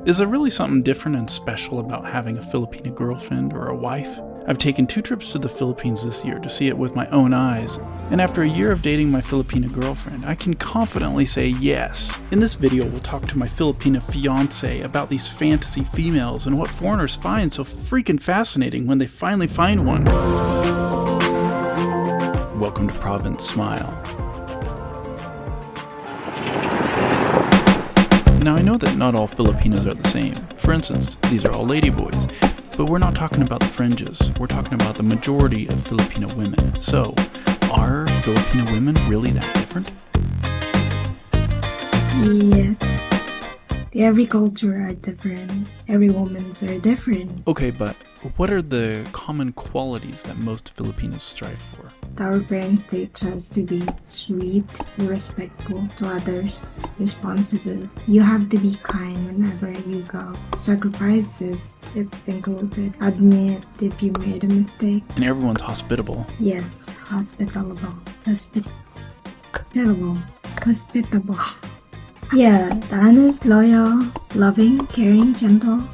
Is there really something different and special about having a Filipina girlfriend or a wife? I've taken 2 trips to the Philippines this year to see it with my own eyes, and after a year of dating my Filipina girlfriend, I can confidently say yes. In this video, we'll talk to my Filipino Fiancé about these fantasy females and what foreigners find so freaking fascinating when they finally find one. Welcome to Province Smile. Now I know that not all Filipinas are the same. For instance, these are all ladyboys. But we're not talking about the fringes, we're talking about the majority of Filipino women. So, are Filipino women really that different? Yes. Every culture are different. Every woman's are different. Okay, but what are the common qualities that most Filipinos strive for? Our parents teach us to be sweet, respectful to others, responsible. You have to be kind whenever you go. Sacrifices, it's included. Admit if you made a mistake. And everyone's hospitable. Yes, hospitable. Yeah, honest, loyal, loving, caring, gentle.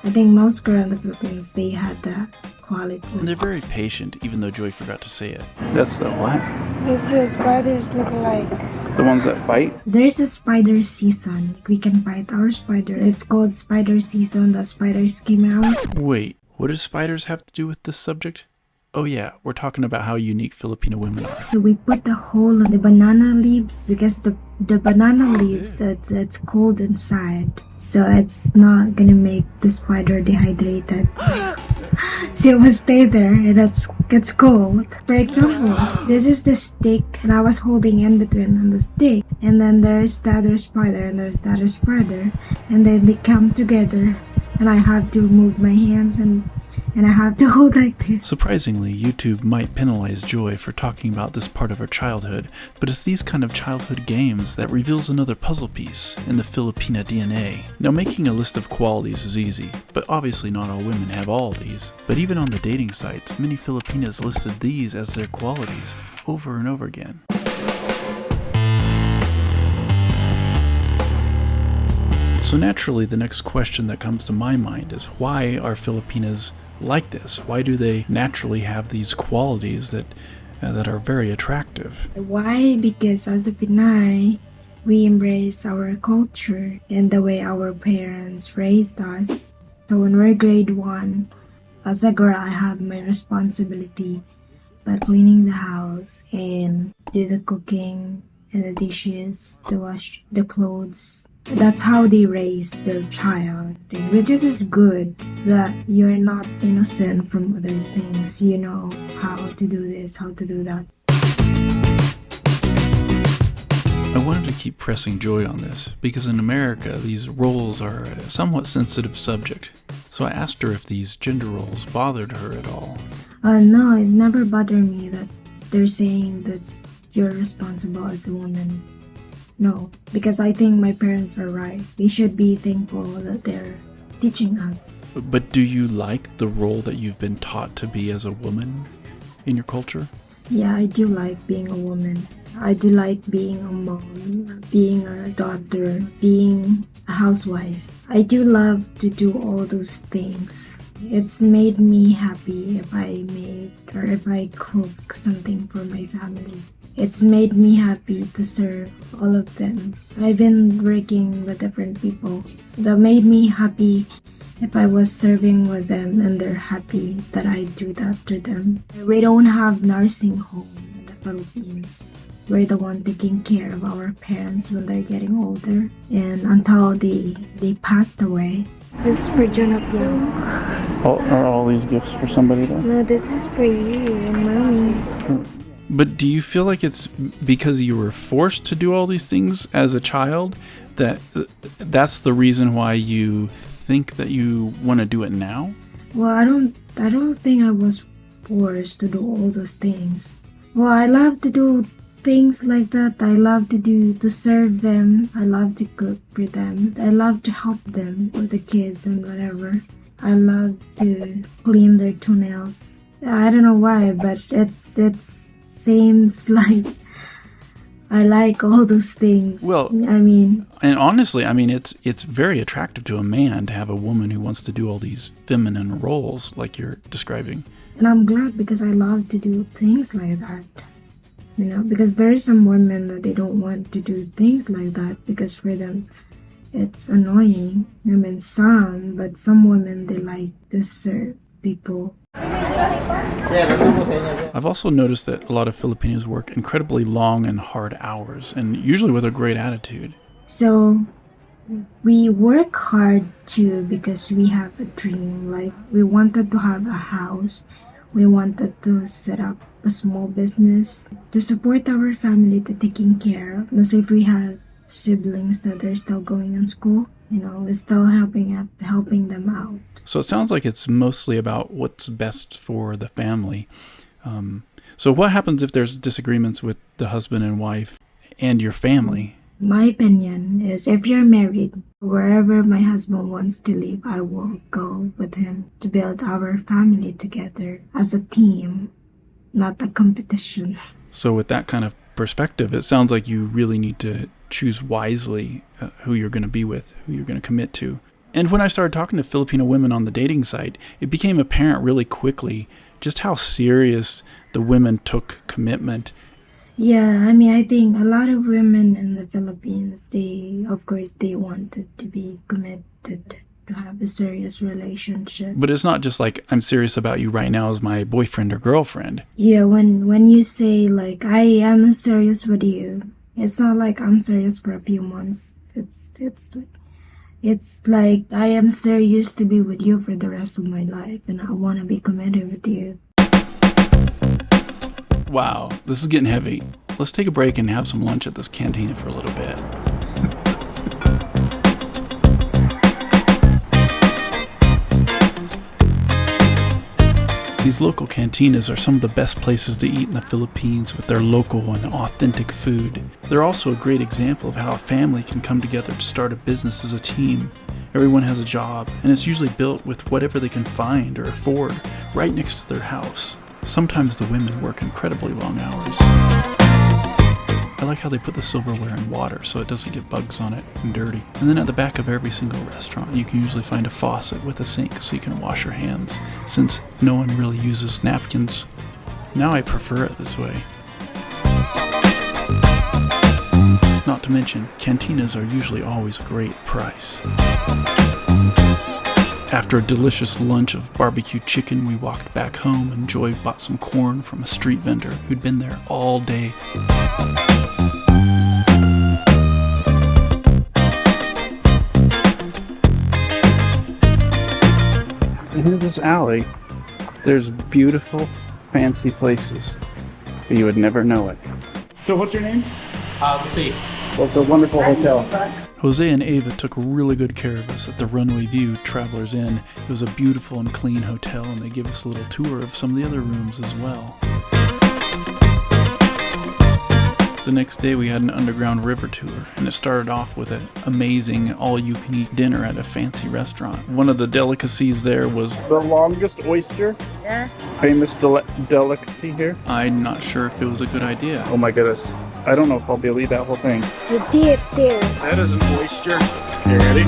I think most girls in the Philippines, they had that quality. And they're very patient, even though Joy forgot to say it. That's the what? It's the spiders look like. The ones that fight? There's a spider season. We can fight our spider. It's called spider season. The spiders came out. Wait, what do spiders have to do with this subject? Oh yeah, we're talking about how unique Filipino women are. So we put the hole on the banana leaves because the banana leaves, it's cold inside. So it's not gonna make the spider dehydrated. So it will stay there and gets cold. For example, this is the stick and I was holding in between on the stick. And then there's the other spider and there's the other spider. And then they come together and I have to move my hands and I have to hold like this. Surprisingly, YouTube might penalize Joy for talking about this part of her childhood, but it's these kind of childhood games that reveals another puzzle piece in the Filipina DNA. Now, making a list of qualities is easy, but obviously not all women have all these. But even on the dating sites, many Filipinas listed these as their qualities over and over again. So naturally, the next question that comes to my mind is, why are Filipinas like this? Why do they naturally have these qualities that are very attractive? Why? Because as a Pinay, we embrace our culture and the way our parents raised us. So when we're grade 1, as a girl, I have my responsibility by cleaning the house and do the cooking and the dishes, to wash the clothes. That's how they raise their child, which is good that you're not innocent from other things. You know how to do this, how to do that. I wanted to keep pressing Joy on this because in America these roles are a somewhat sensitive subject. So I asked her if these gender roles bothered her at all. No, it never bothered me that they're saying that you're responsible as a woman. No, because I think my parents are right. We should be thankful that they're teaching us. But do you like the role that you've been taught to be as a woman in your culture? Yeah, I do like being a woman. I do like being a mom, being a daughter, being a housewife. I do love to do all those things. It's made me happy if I made or if I cook something for my family. It's made me happy to serve all of them. I've been working with different people. That made me happy if I was serving with them and they're happy that I do that to them. We don't have nursing home in the Philippines. We're the one taking care of our parents when they're getting older and until they passed away. This is for Jonathan. Are all these gifts for somebody though? No, this is for you and Mommy. But do you feel like it's because you were forced to do all these things as a child that's the reason why you think that you want to do it now? Well, I don't think I was forced to do all those things. Well, I love to do things like that. I love to serve them. I love to cook for them. I love to help them with the kids and whatever. I love to clean their toenails. I don't know why, but it seems like I like all those things. Well, I mean, and honestly, I mean, it's very attractive to a man to have a woman who wants to do all these feminine roles like you're describing. and I'm glad because I love to do things like that. You know, because there are some women that they don't want to do things like that because for them it's annoying. I mean, but some women they like to serve people. I've also noticed that a lot of Filipinos work incredibly long and hard hours, and usually with a great attitude. So we work hard too because we have a dream. Like we wanted to have a house. We wanted to set up a small business to support our family, to taking care. Mostly if we have siblings that are still going in school, you know, we're still helping them out. So it sounds like it's mostly about what's best for the family. So what happens if there's disagreements with the husband and wife and your family? My opinion is if you're married, wherever my husband wants to live, I will go with him to build our family together as a team, not a competition. So with that kind of perspective, it sounds like you really need to choose wisely who you're going to be with, who you're going to commit to. And when I started talking to Filipino women on the dating site, it became apparent really quickly just how serious the women took commitment. Yeah, I mean, I think a lot of women in the Philippines, they wanted to be committed, to have a serious relationship. But it's not just like, I'm serious about you right now as my boyfriend or girlfriend. Yeah, when you say, like, I am serious with you, it's not like I'm serious for a few months. It's like I am serious to be with you for the rest of my life, and I want to be committed with you. Wow, this is getting heavy. Let's take a break and have some lunch at this cantina for a little bit. These local cantinas are some of the best places to eat in the Philippines with their local and authentic food. They're also a great example of how a family can come together to start a business as a team. Everyone has a job, and it's usually built with whatever they can find or afford right next to their house. Sometimes the women work incredibly long hours. I like how they put the silverware in water so it doesn't get bugs on it and dirty. And then at the back of every single restaurant, you can usually find a faucet with a sink so you can wash your hands, since no one really uses napkins. Now I prefer it this way. Not to mention, cantinas are usually always a great price. After a delicious lunch of barbecue chicken, we walked back home and Joy bought some corn from a street vendor who'd been there all day. In this alley, there's beautiful, fancy places, but you would never know it. So what's your name? See. Well, it's a wonderful hotel. Jose and Ava took really good care of us at the Runway View Travelers Inn. It was a beautiful and clean hotel, and they gave us a little tour of some of the other rooms as well. The next day we had an underground river tour, and it started off with an amazing all-you-can-eat dinner at a fancy restaurant. One of the delicacies there was the longest oyster. Yeah. Famous delicacy here. I'm not sure if it was a good idea. Oh my goodness. I don't know if I'll be able to eat that whole thing. The dip there. That is an oyster. You ready?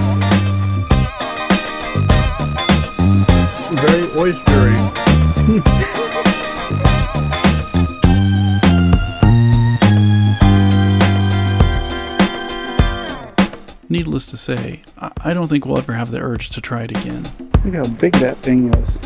Very oystery. Needless to say, I don't think we'll ever have the urge to try it again. Look how big that thing is.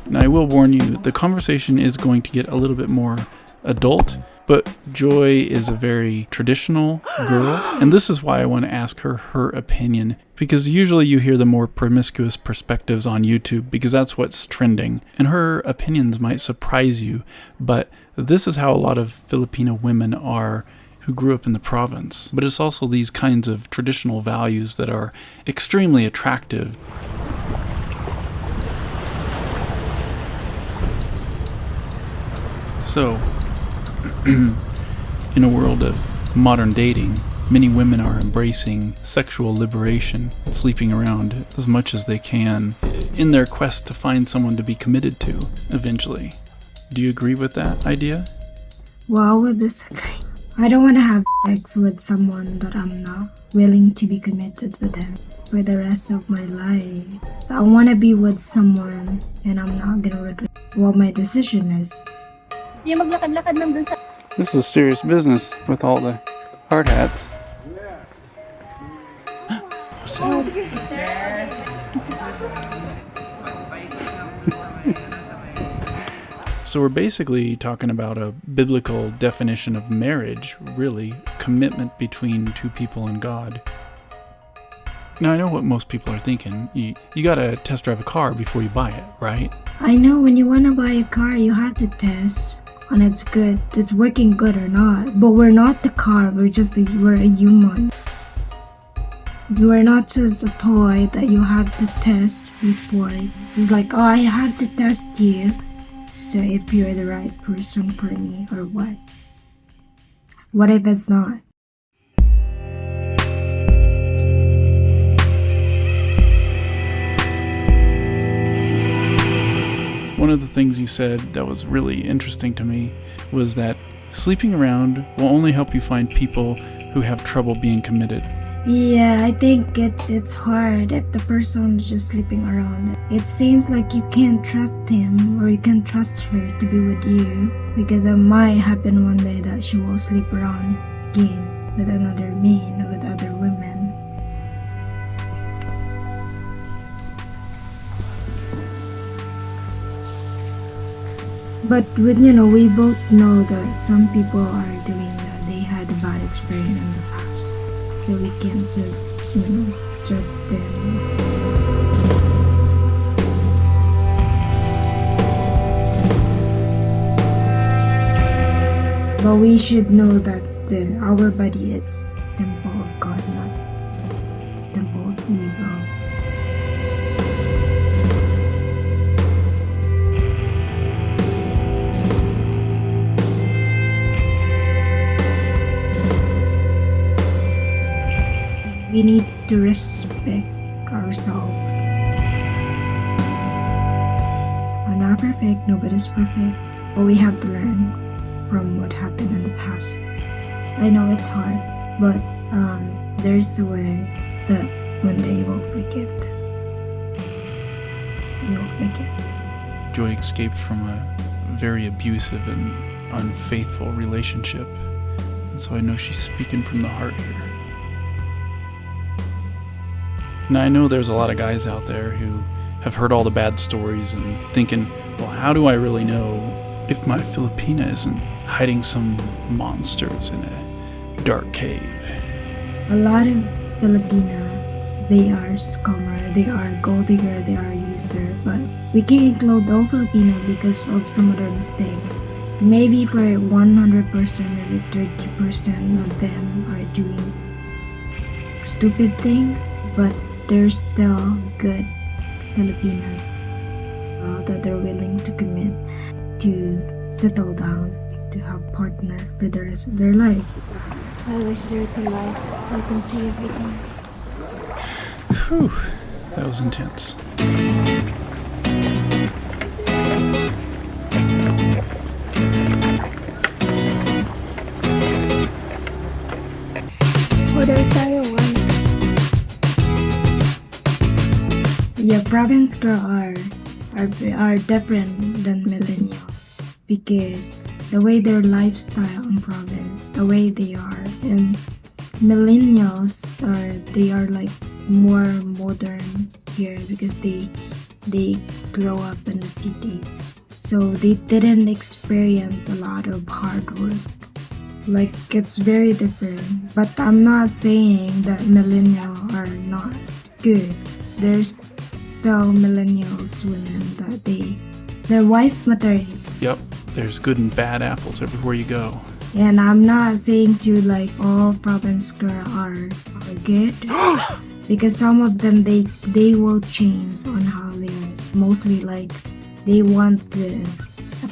Now I will warn you, the conversation is going to get a little bit more adult, but Joy is a very traditional girl, and this is why I want to ask her opinion, because usually you hear the more promiscuous perspectives on YouTube because that's what's trending, and her opinions might surprise you, but this is how a lot of Filipino women are who grew up in the province. But it's also these kinds of traditional values that are extremely attractive. So, in a world of modern dating, many women are embracing sexual liberation and sleeping around as much as they can in their quest to find someone to be committed to eventually. Do you agree with that idea? Well, I would disagree. I don't want to have sex with someone that I'm not willing to be committed with them for the rest of my life. I want to be with someone and I'm not gonna regret what my decision is. This is serious business with all the hard hats. So we're basically talking about a biblical definition of marriage, really, commitment between two people and God. Now, I know what most people are thinking. You gotta test drive a car before you buy it, right? I know when you want to buy a car, you have to test on it's working good or not. But we're not the car, we're a human. We're not just a toy that you have to test before. It's like, oh, I have to test you. So if you're the right person for me or what? What if it's not? One of the things you said that was really interesting to me was that sleeping around will only help you find people who have trouble being committed. Yeah, I think it's hard if the person is just sleeping around. It seems like you can't trust him or you can't trust her to be with you because it might happen one day that she will sleep around again with another man, with other women. But we both know that some people are doing that. They had a bad experience in the past. So we can't just, judge them. But we should know that our body is the temple of God, not the temple of evil. We need to respect ourselves. I'm not perfect, nobody's perfect, but we have to learn from what happened in the past. I know it's hard, but there's a way that one day you will forgive them. And you will forget. Joy escaped from a very abusive and unfaithful relationship, and so I know she's speaking from the heart here. Now, I know there's a lot of guys out there who have heard all the bad stories and thinking, well, how do I really know if my Filipina isn't hiding some monsters in a dark cave? A lot of Filipina, they are scammer, they are gold digger, they are user, but we can't include all Filipino because of some other mistake. Maybe for 100%, maybe 30% of them are doing stupid things, but there's still good Filipinas that are willing to commit, to settle down, to have partner for the rest of their lives. I wish there's a light. I can see everything. Whew, that was intense. Yeah, province girls are different than millennials because the way their lifestyle in province, the way they are, and millennials they are like more modern here because they grow up in the city, so they didn't experience a lot of hard work. Like, it's very different. But I'm not saying that millennials are not good. There's still millennials women that they're wife material. Yep, there's good and bad apples everywhere you go. And I'm not saying to like all province girls are good because some of them they will change on how they are. Mostly like they want the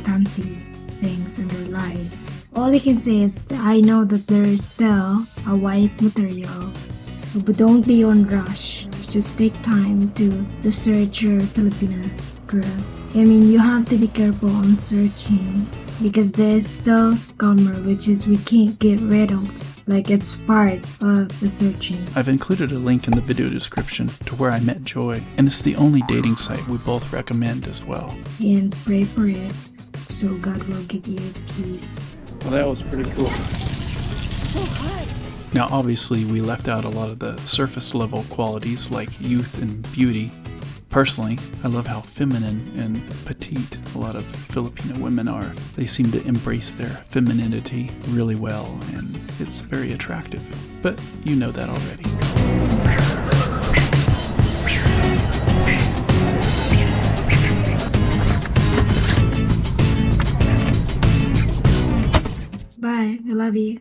fancy things in their life. All I can say is I know that there is still a wife material, but don't be on rush. Just take time to search your Filipina girl. I mean, you have to be careful on searching because there is still scammer which is we can't get rid of. Like it's part of the searching. I've included a link in the video description to where I met Joy, and it's the only dating site we both recommend as well. And pray for it, so God will give you peace. Well, that was pretty cool. Now obviously we left out a lot of the surface level qualities like youth and beauty. Personally, I love how feminine and petite a lot of Filipino women are. They seem to embrace their femininity really well, and it's very attractive. But you know that already. Bye, I love you.